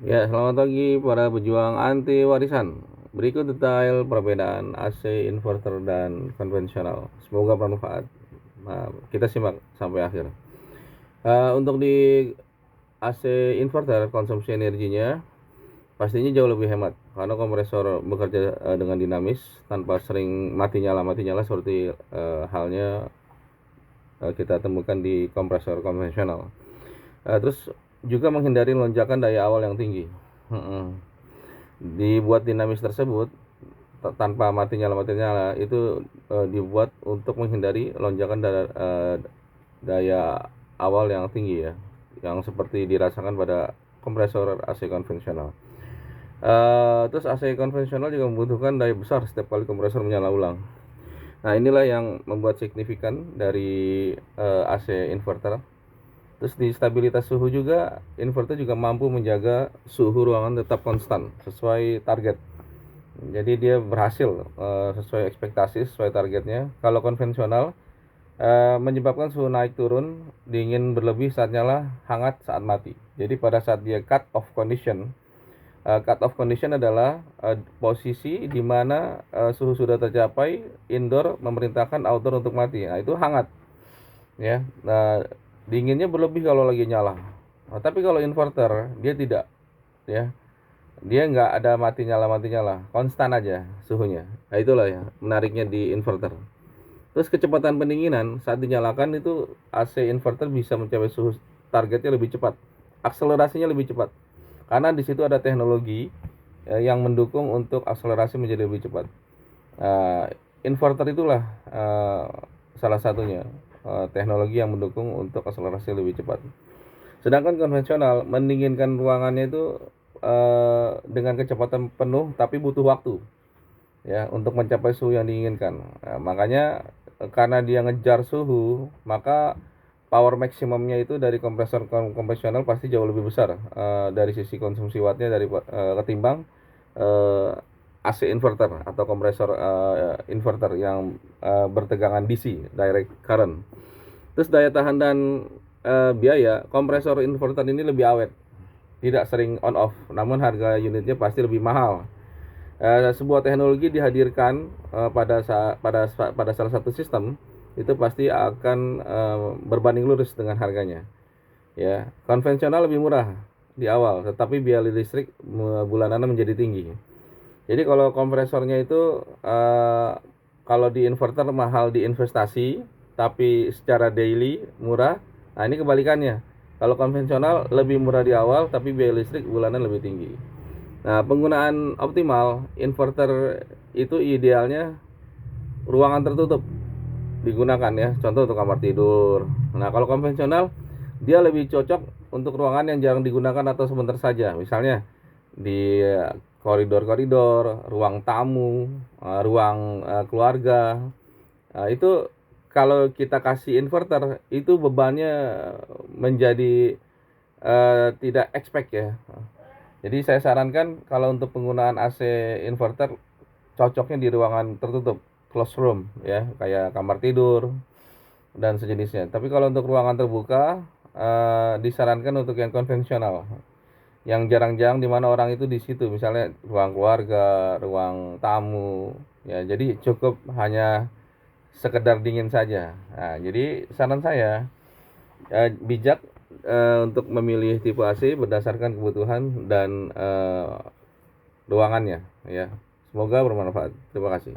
Ya, selamat pagi para pejuang anti warisan. Berikut detail perbedaan AC inverter dan konvensional. Semoga bermanfaat. Nah, kita simak sampai akhir. Untuk di AC inverter, konsumsi energinya pastinya jauh lebih hemat karena kompresor bekerja dengan dinamis tanpa sering mati nyala seperti halnya kita temukan di kompresor konvensional. Terus juga menghindari lonjakan daya awal yang tinggi. Dibuat dinamis tersebut tanpa mati nyala itu dibuat untuk menghindari lonjakan daya awal yang tinggi ya, yang seperti dirasakan pada kompresor AC konvensional. Terus AC konvensional juga membutuhkan daya besar setiap kali kompresor menyala ulang. Nah, inilah yang membuat signifikan dari AC inverter. Terus di stabilitas suhu juga, inverter juga mampu menjaga suhu ruangan tetap konstan sesuai target. Jadi dia berhasil sesuai ekspektasi, sesuai targetnya. Kalau konvensional menyebabkan suhu naik turun, dingin berlebih saat nyala, hangat saat mati. Jadi pada saat dia cut off condition adalah posisi di mana suhu sudah tercapai, indoor memerintahkan outdoor untuk mati. Nah, itu hangat ya. Nah, dinginnya berlebih kalau lagi nyala. Nah, tapi kalau inverter dia tidak ya. Dia nggak ada mati nyala, konstan aja suhunya. Nah, itulah ya menariknya di inverter. Terus kecepatan pendinginan saat dinyalakan itu AC inverter bisa mencapai suhu targetnya lebih cepat. Akselerasinya lebih cepat. Karena di situ ada teknologi yang mendukung untuk akselerasi menjadi lebih cepat. Uh, Inverter itulah salah satunya teknologi yang mendukung untuk akselerasi lebih cepat. Sedangkan konvensional mendinginkan ruangannya itu dengan kecepatan penuh tapi butuh waktu ya untuk mencapai suhu yang diinginkan. Nah, makanya karena dia ngejar suhu, maka power maksimumnya itu dari kompresor konvensional pasti jauh lebih besar dari sisi konsumsi wattnya dari ketimbang AC inverter atau kompresor inverter yang bertegangan DC direct current. Terus daya tahan dan biaya, kompresor inverter ini lebih awet, tidak sering on off, namun harga unitnya pasti lebih mahal. Sebuah teknologi dihadirkan pada salah satu sistem itu pasti akan berbanding lurus dengan harganya. Ya, konvensional lebih murah di awal, tetapi biaya listrik bulanan menjadi tinggi. Jadi kalau kompresornya itu kalau di inverter mahal di investasi, tapi secara daily murah. Nah, ini kebalikannya. Kalau konvensional lebih murah di awal, tapi biaya listrik bulanan lebih tinggi. Nah, penggunaan optimal inverter itu idealnya ruangan tertutup digunakan ya. Contoh untuk kamar tidur. Nah, kalau konvensional dia lebih cocok untuk ruangan yang jarang digunakan atau sebentar saja. Misalnya di koridor-koridor, ruang tamu, ruang keluarga. Itu kalau kita kasih inverter itu bebannya menjadi tidak expect ya. Jadi saya sarankan kalau untuk penggunaan AC inverter cocoknya di ruangan tertutup, closed room ya, kayak kamar tidur dan sejenisnya. Tapi kalau untuk ruangan terbuka disarankan untuk yang konvensional, yang jarang-jarang di mana orang itu di situ, misalnya ruang keluarga, ruang tamu ya. Jadi cukup hanya sekedar dingin saja. Nah, jadi saran saya bijak untuk memilih tipe AC berdasarkan kebutuhan dan ruangannya ya. Semoga bermanfaat. Terima kasih.